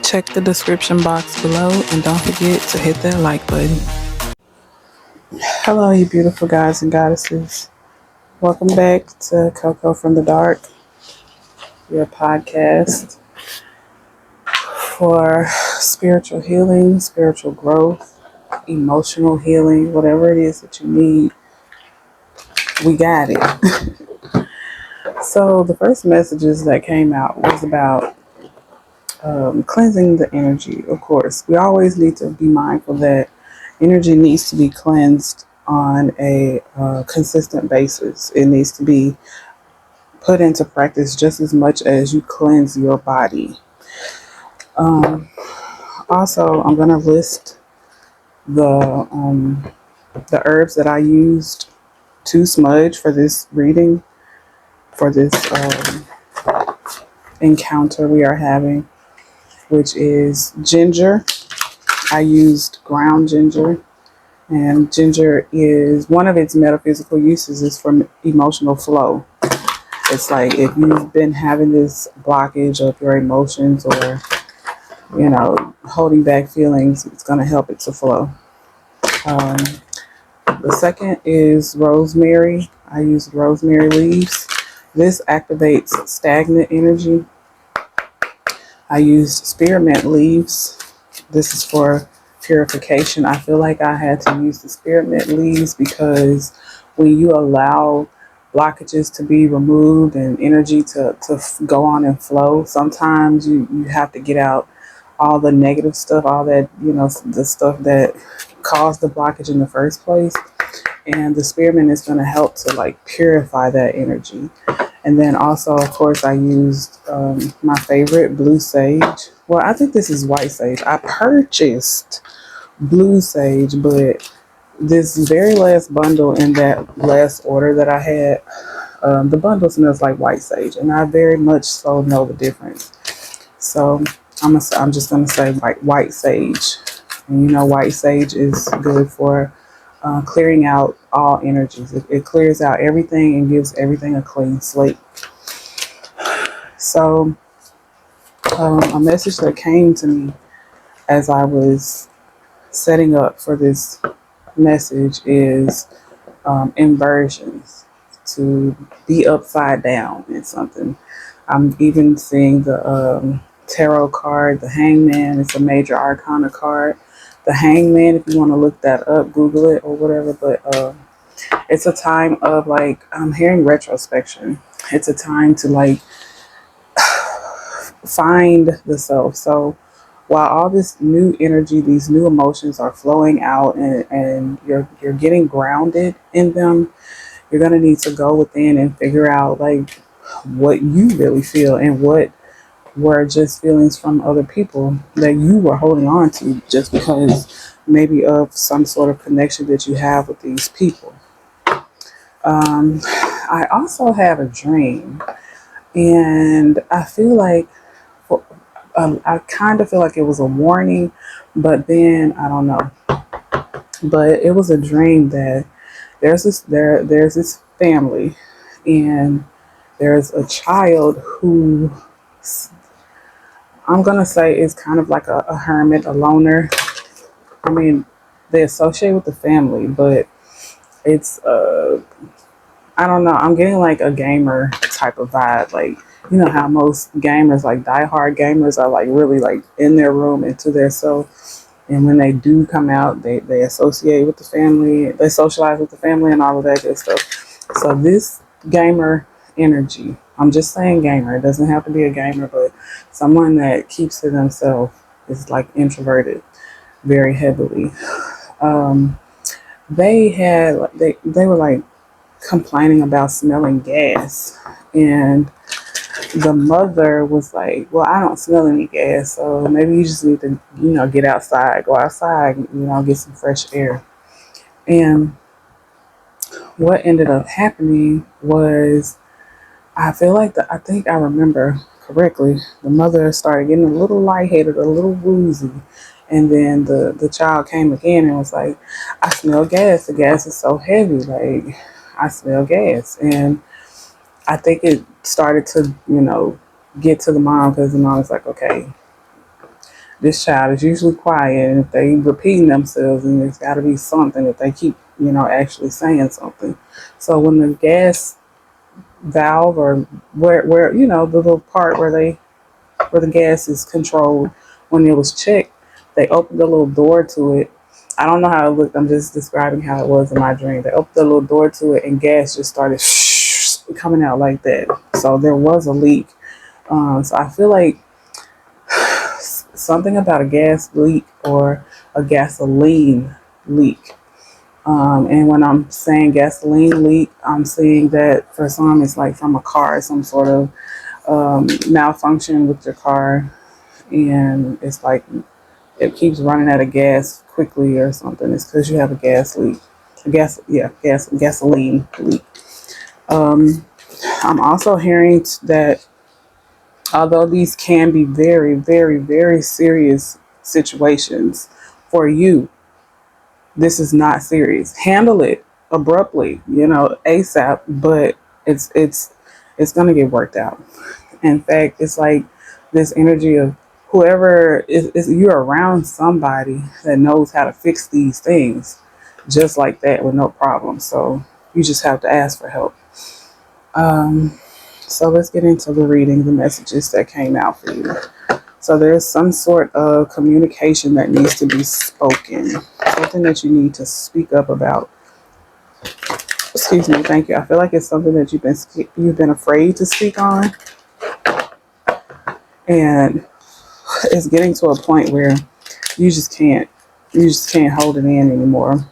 Check the description box below and don't forget to hit that like button. Hello, you beautiful guys and goddesses. Welcome back to CoCo from the Dark, your podcast for spiritual healing, spiritual growth, emotional healing, whatever it is that you need. We got it. So the first messages that came out was about cleansing the energy. Of course, we always need to be mindful that energy needs to be cleansed on a consistent basis. It needs to be put into practice just as much as you cleanse your body. Also, I'm going to list the herbs that I used to smudge for this reading, for this encounter we are having, which is ginger. I used ground ginger, and ginger is one of its metaphysical uses is for emotional flow. It's like if you've been having this blockage of your emotions or, holding back feelings, it's going to help it to flow. The second is rosemary. I used rosemary leaves. This activates stagnant energy. I used spearmint leaves. This is for purification. I feel like I had to use the spearmint leaves because when you allow blockages to be removed and energy to go on and flow, sometimes you have to get out all the negative stuff, all that, the stuff that caused the blockage in the first place. And the spearmint is going to help to purify that energy. And then also, of course, I used my favorite, blue sage. Well, I think this is white sage. I purchased blue sage, but this very last bundle in that last order that I had, the bundle smells like white sage, and I very much so know the difference. So I'm just going to say white sage. And white sage is good for clearing out all energies. It clears out everything and gives everything a clean slate. So a message that came to me as I was setting up for this message is inversions, to be upside down in something. I'm even seeing the tarot card, the Hangman. It's a major arcana card. The Hangman, if you want to look that up, Google it or whatever, but it's a time of I'm hearing retrospection. It's a time to find the self. So while all this new energy, these new emotions are flowing out and you're getting grounded in them, you're going to need to go within and figure out what you really feel and what were just feelings from other people that you were holding on to just because maybe of some sort of connection that you have with these people. I also had a dream, and I feel I kind of feel like it was a warning, but then I don't know. But it was a dream that there's this family, and there's a child who I'm gonna say is kind of like a hermit, a loner. I mean, they associate with the family, but it's I don't know. I'm getting a gamer type of vibe. How most gamers, diehard gamers, are really in their room and to their self. And when they do come out, they associate with the family, they socialize with the family and all of that good stuff. So this gamer energy, I'm just saying gamer, it doesn't have to be a gamer, but someone that keeps to themselves, is introverted very heavily. They were complaining about smelling gas, and the mother was like, well, I don't smell any gas, so maybe you just need to get outside, go outside, get some fresh air. And what ended up happening was, I think I remember correctly, the mother started getting a little lightheaded, a little woozy. And then the child came again and was like, I smell gas. The gas is so heavy. I smell gas. And I think it started to, get to the mom, because the mom was like, okay, This child is usually quiet, and if they repeating themselves, and there's got to be something that they keep, actually saying something. So when the gas valve, or where the little part where the gas is controlled, when it was checked, they opened a little door to it. I don't know how it looked. I'm just describing how it was in my dream. They opened the little door to it, and gas just started coming out like that. So there was a leak. So I feel like something about a gas leak or a gasoline leak. And when I'm saying gasoline leak, I'm saying that for some it's like from a car, some sort of malfunction with your car, and it's like it keeps running out of gas quickly or something. It's because you have a gas leak, gasoline leak. I'm also hearing that although these can be very, very, very serious situations for you, this is not serious. Handle it abruptly, ASAP, but it's gonna get worked out. In fact, it's like this energy of whoever is you're around somebody that knows how to fix these things just like that with no problem. So you just have to ask for help. So let's get into the reading, the messages that came out for you. So there's some sort of communication that needs to be spoken, something that you need to speak up about. Excuse me, thank you. I feel like it's something that you've been afraid to speak on, and it's getting to a point where you just can't hold it in anymore.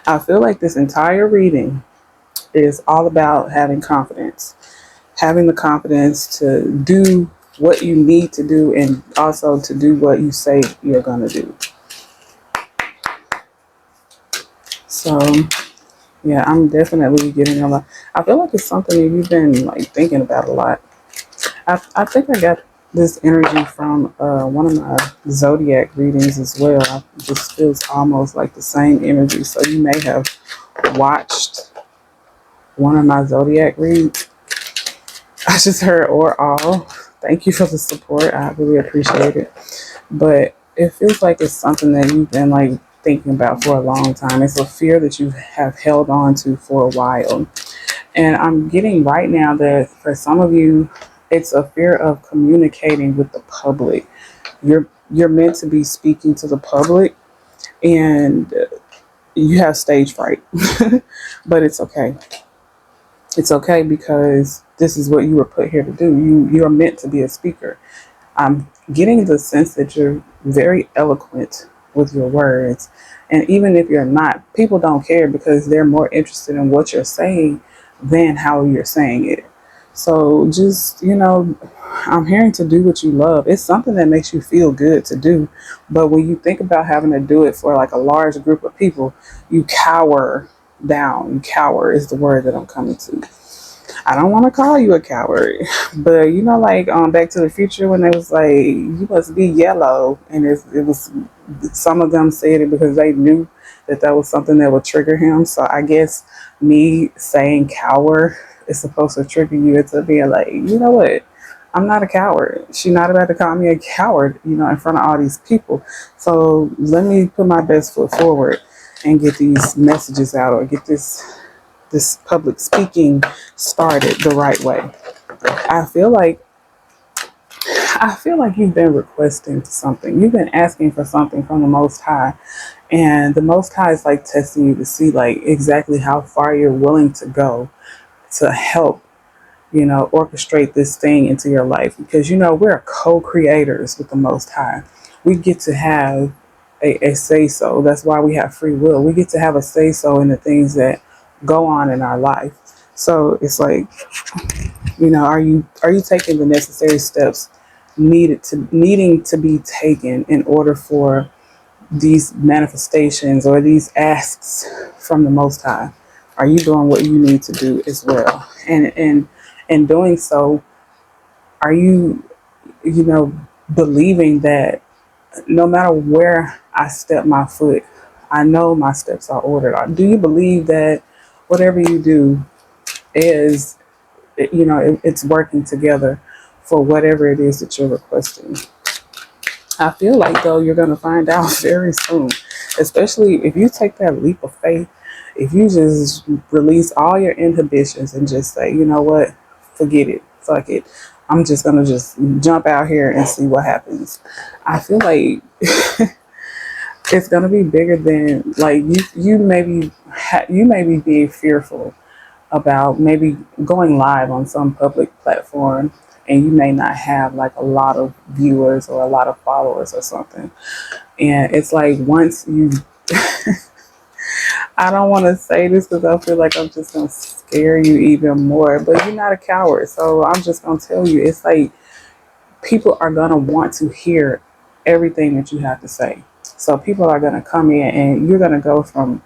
I feel like this entire reading is all about having confidence, having the confidence to do what you need to do, and also to do what you say you're going to do. So yeah, I'm definitely getting a lot. I feel like it's something that you've been like thinking about a lot. I think I got this energy from one of my zodiac readings as well. This feels almost like the same energy. So you may have watched one of my zodiac reads. I just heard or all. Thank you for the support. I really appreciate it. But it feels like it's something that you've been like thinking about for a long time. It's a fear that you have held on to for a while. And I'm getting right now that for some of you, it's a fear of communicating with the public. You're meant to be speaking to the public, and you have stage fright. But it's okay. It's okay because this is what you were put here to do. You're meant to be a speaker. I'm getting the sense that you're very eloquent with your words. And even if you're not, people don't care because they're more interested in what you're saying than how you're saying it. So just, I'm hearing to do what you love. It's something that makes you feel good to do. But when you think about having to do it for like a large group of people, you cower down. You cower is the word that I'm coming to. I don't want to call you a coward, but like Back to the Future when they was like, you must be yellow, and it was some of them said it because they knew that was something that would trigger him. So I guess me saying coward is supposed to trigger you into being like, you know what? I'm not a coward. She's not about to call me a coward, in front of all these people. So let me put my best foot forward and get these messages out, or get this public speaking started the right way. I feel like you've been requesting something. You've been asking for something from the Most High, and the Most High is like testing you to see like exactly how far you're willing to go to help, orchestrate this thing into your life, because we're co-creators with the Most High. We get to have a say so. That's why we have free will. We get to have a say so in the things that go on in our life. So it's like, are you taking the necessary steps needing to be taken in order for these manifestations or these asks from the Most High? Are you doing what you need to do as well? And in doing so, are you, believing that no matter where I step my foot, I know my steps are ordered? Do you believe that whatever you do is, it's working together for whatever it is that you're requesting? I feel like, though, you're going to find out very soon, especially if you take that leap of faith. If you just release all your inhibitions and just say, you know what, forget it, fuck it. I'm just going to just jump out here and see what happens. I feel like it's going to be bigger than, like, you may be being fearful about maybe going live on some public platform, and you may not have like a lot of viewers or a lot of followers or something. And it's like, once you, I don't want to say this because I feel like I'm just going to scare you even more, but you're not a coward. So I'm just going to tell you, it's like people are going to want to hear everything that you have to say. So people are going to come in and you're going to go from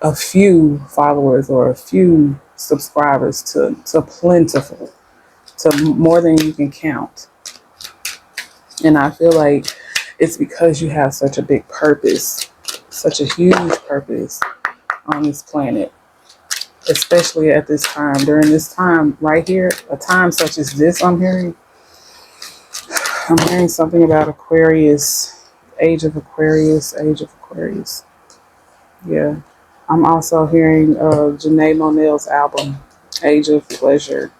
a few followers or a few subscribers to plentiful, to more than you can count. And I feel like it's because you have such a big purpose, such a huge purpose on this planet, especially at this time, during this time right here, a time such as this. I'm hearing something about Aquarius, age of Aquarius, age of Aquarius. Yeah. I'm also hearing Janae Monell's album, Age of Pleasure.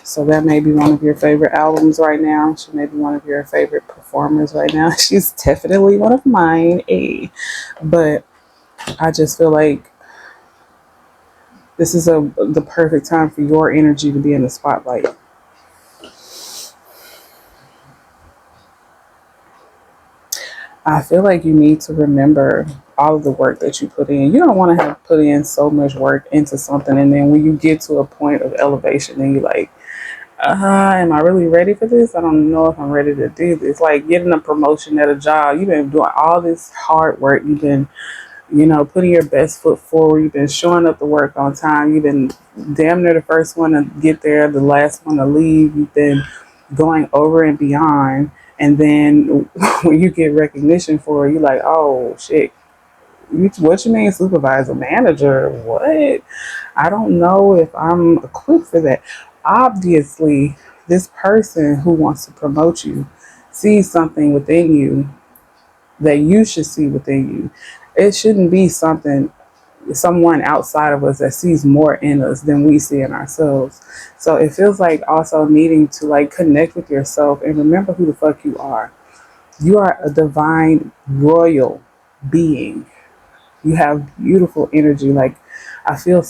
So that may be one of your favorite albums right now. She may be one of your favorite performers right now. She's definitely one of mine. But I just feel like this is the perfect time for your energy to be in the spotlight. I feel like you need to remember all of the work that you put in. You don't want to have put in so much work into something, and then when you get to a point of elevation, then you're like, am I really ready for this? I don't know if I'm ready to do this. Like getting a promotion at a job. You've been doing all this hard work. You've been, putting your best foot forward. You've been showing up to work on time. You've been damn near the first one to get there, the last one to leave. You've been going over and beyond. And then when you get recognition for it, you're like, oh shit. What you mean supervisor, manager? What? I don't know if I'm equipped for that. Obviously, this person who wants to promote you sees something within you that you should see within you. It shouldn't be someone outside of us that sees more in us than we see in ourselves. So it feels like also needing to like connect with yourself and remember who the fuck you are. You are a divine royal being. You have beautiful energy. Like I feel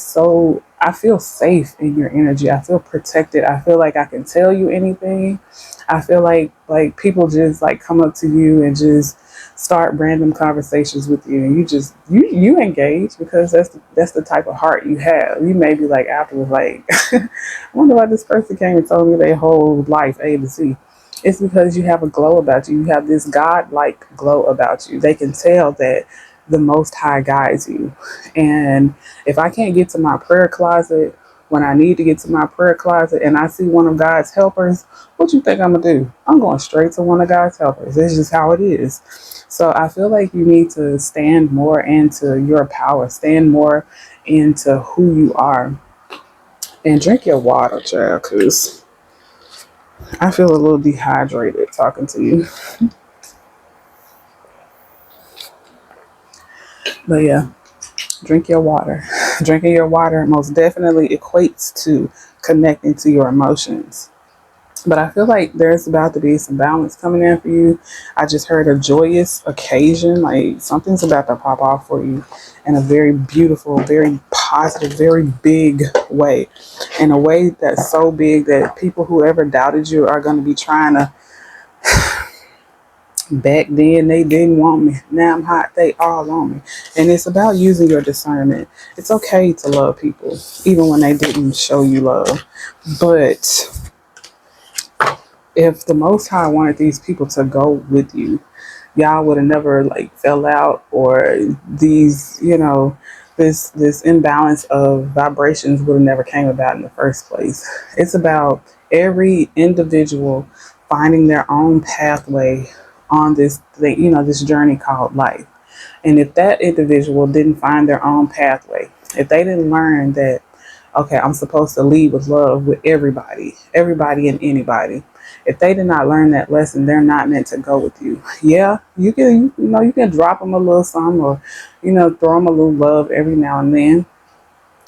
safe in your energy. I feel protected. I feel like I can tell you anything. I feel like people just like come up to you and just start random conversations with you, and you engage because that's the type of heart you have. You may be like afterwards like I wonder why this person came and told me their whole life A to Z. It's because you have a glow about you. You have this God-like glow about you. They can tell that the Most High guides you. And if I can't get to my prayer closet when I need to get to my prayer closet and I see one of God's helpers, what you think I'm going to do? I'm going straight to one of God's helpers. It's just how it is. So I feel like you need to stand more into your power, stand more into who you are, and drink your water, child, because I feel a little dehydrated talking to you. But yeah, drink your water. Drinking your water most definitely equates to connecting to your emotions. But I feel like there's about to be some balance coming in for you. I just heard a joyous occasion, like something's about to pop off for you in a very beautiful, very positive, very big way. In a way that's so big that people who ever doubted you are going to be trying to. Back then they didn't want me. Now I'm hot. They all on me. And it's about using your discernment. It's okay to love people, even when they didn't show you love. But if the Most High wanted these people to go with you, y'all would have never like fell out, or these, this imbalance of vibrations would have never came about in the first place. It's about every individual finding their own pathway on this thing, this journey called life. And if that individual didn't find their own pathway, if they didn't learn that, okay, I'm supposed to lead with love with everybody and anybody. If they did not learn that lesson, they're not meant to go with you. Yeah, you can drop them a little something, or throw them a little love every now and then.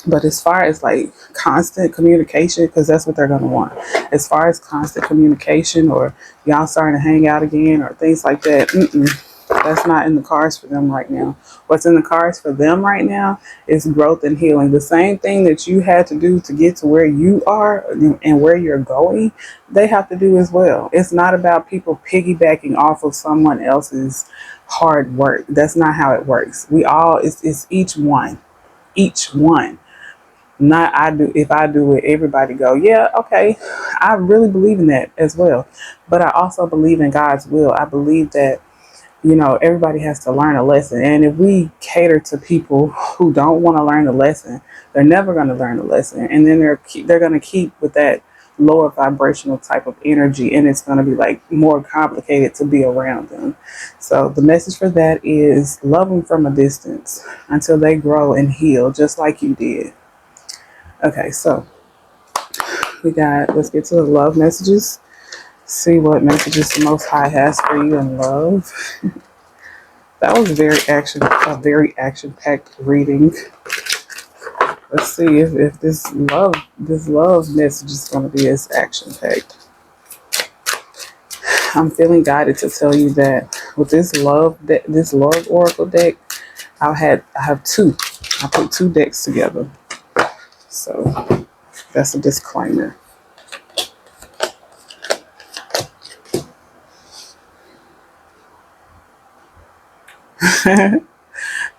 But as far as like constant communication, because that's what they're going to want. As far as constant communication, or y'all starting to hang out again, or things like that, that's not in the cards for them right now. What's in the cards for them right now is growth and healing. The same thing that you had to do to get to where you are and where you're going, they have to do as well. It's not about people piggybacking off of someone else's hard work. That's not how it works. It's each one. Not I do. If I do it, everybody go, yeah, okay. I really believe in that as well. But I also believe in God's will. I believe that, everybody has to learn a lesson. And if we cater to people who don't want to learn the lesson, they're never going to learn the lesson. And then they're going to keep with that lower vibrational type of energy. And it's going to be like more complicated to be around them. So the message for that is love them from a distance until they grow and heal, just like you did. Okay, so let's get to the love messages. See what messages the Most High has for you in love. That was a very action-packed reading. Let's see if this love message is going to be as action-packed. I'm feeling guided to tell you that with this love oracle deck, I have two. I put two decks together. So that's a disclaimer.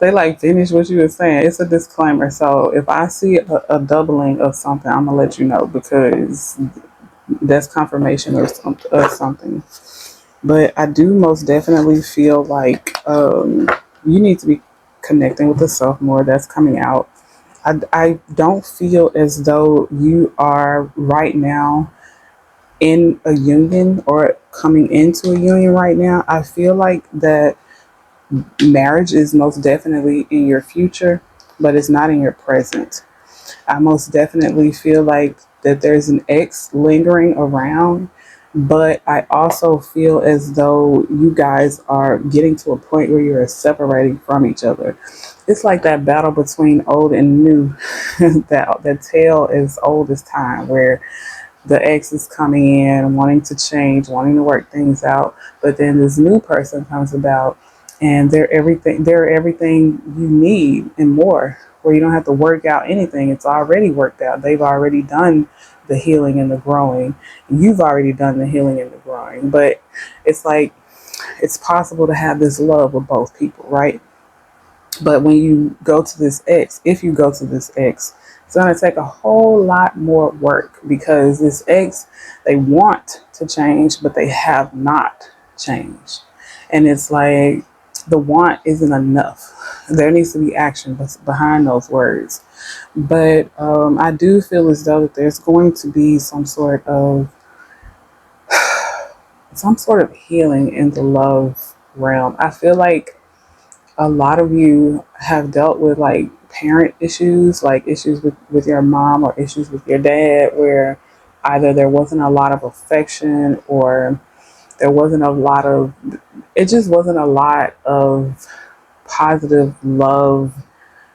They like finish what you were saying. It's a disclaimer. So if I see a doubling of something, I'm gonna let you know, because that's confirmation of something. But I do most definitely feel like you need to be connecting with the self more. That's coming out. I don't feel as though you are right now in a union or coming into a union right now. I feel like that marriage is most definitely in your future, but it's not in your present. I most definitely feel like that there's an ex lingering around, but I also feel as though you guys are getting to a point where you're separating from each other. It's like that battle between old and new, that tale as old as time, where the ex is coming in, wanting to change, wanting to work things out, but then this new person comes about, and they're everything you need and more, where you don't have to work out anything. It's already worked out. They've already done the healing and the growing. You've already done the healing and the growing. But it's like, it's possible to have this love with both people, right? But when you go to this ex, if you go to this ex, it's going to take a whole lot more work, because this ex, they want to change, but they have not changed. And it's like, the want isn't enough. There needs to be action behind those words. But I do feel as though that there's going to be some sort of healing in the love realm. I feel like a lot of you have dealt with like parent issues, like issues with your mom or issues with your dad, where either there wasn't a lot of affection, or there wasn't a lot of, it just wasn't a lot of positive love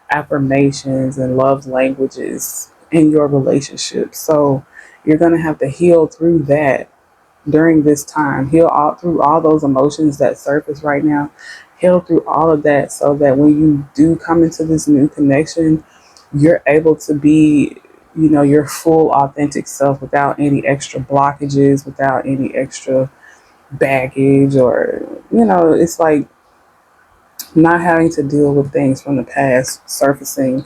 affirmations and love languages in your relationship. So you're going to have to heal through that during this time. Heal through all those emotions that surface right now. Heal through all of that, so that when you do come into this new connection, you're able to be, your full authentic self, without any extra blockages, without any extra baggage, or it's like not having to deal with things from the past surfacing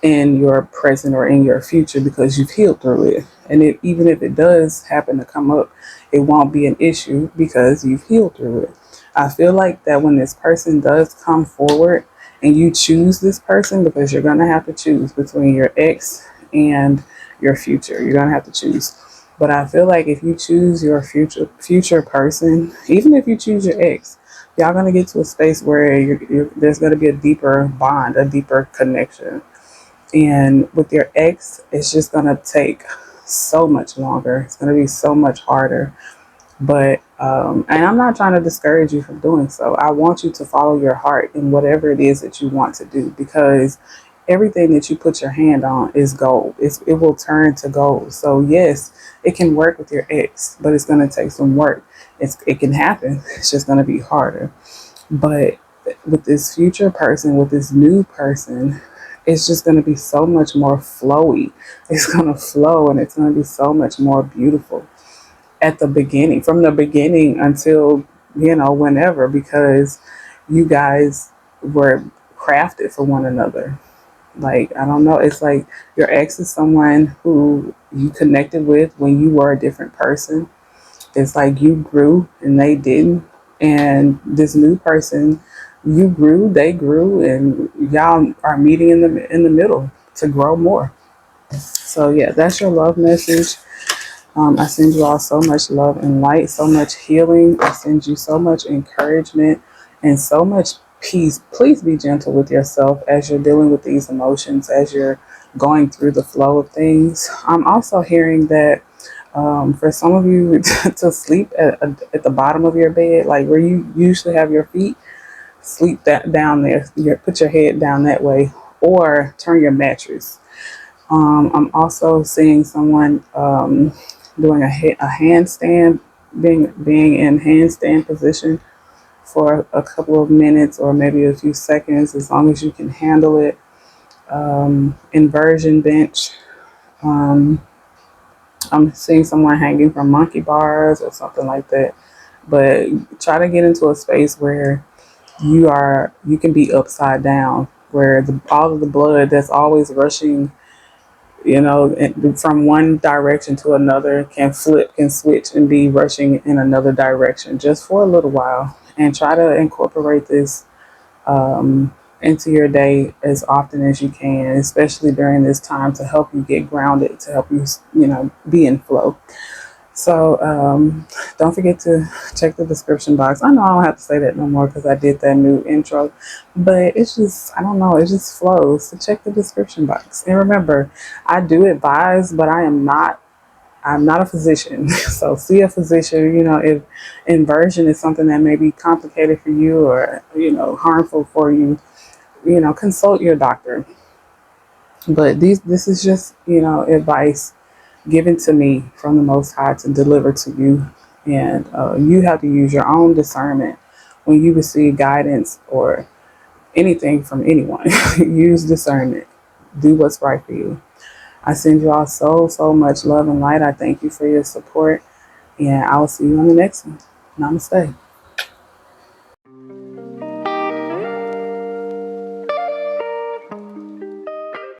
in your present or in your future, because you've healed through it. And even if it does happen to come up, it won't be an issue, because you've healed through it. I feel like that when this person does come forward and you choose this person, because you're going to have to choose between your ex and your future. You're going to have to choose. But I feel like if you choose your future person, even if you choose your ex, y'all going to get to a space where there's going to be a deeper bond, a deeper connection. And with your ex, it's just going to take so much longer. It's going to be so much harder. But, and I'm not trying to discourage you from doing so. I want you to follow your heart in whatever it is that you want to do, because everything that you put your hand on is gold. It will turn to gold. So yes, it can work with your ex, but it's going to take some work. It can happen. It's just going to be harder. But with this future person, with this new person, it's just going to be so much more flowy. It's going to flow, and it's going to be so much more beautiful at the beginning, from the beginning until, whenever, because you guys were crafted for one another. Like, I don't know, it's like your ex is someone who you connected with when you were a different person. It's like you grew and they didn't. And this new person, you grew, they grew, and y'all are meeting in the middle to grow more. So yeah, that's your love message. I send you all so much love and light, so much healing. I send you so much encouragement and so much peace. Please be gentle with yourself as you're dealing with these emotions, as you're going through the flow of things. I'm also hearing that for some of you to sleep at the bottom of your bed, like where you usually have your feet, sleep that down there. Put your head down that way, or turn your mattress. I'm also seeing someone doing a handstand, being in handstand position for a couple of minutes or maybe a few seconds, as long as you can handle it. Inversion bench. Um, I'm seeing someone hanging from monkey bars or something like that. But try to get into a space where you can be upside down, where all of the blood that's always rushing, from one direction to another, can switch and be rushing in another direction just for a little while. And try to incorporate this into your day as often as you can, especially during this time, to help you get grounded, to help you, be in flow. So don't forget to check the description box. I know I don't have to say that no more because I did that new intro, but it's just, I don't know, it just flows. So check the description box. And remember, I do advise, but I'm not a physician. So see a physician, if inversion is something that may be complicated for you, or, harmful for you, consult your doctor. But this is just, advice given to me from the Most High to deliver to you. And you have to use your own discernment when you receive guidance or anything from anyone. Use discernment. Do what's right for you. I send you all so much love and light. I thank you for your support. And I will see you on the next one. Namaste.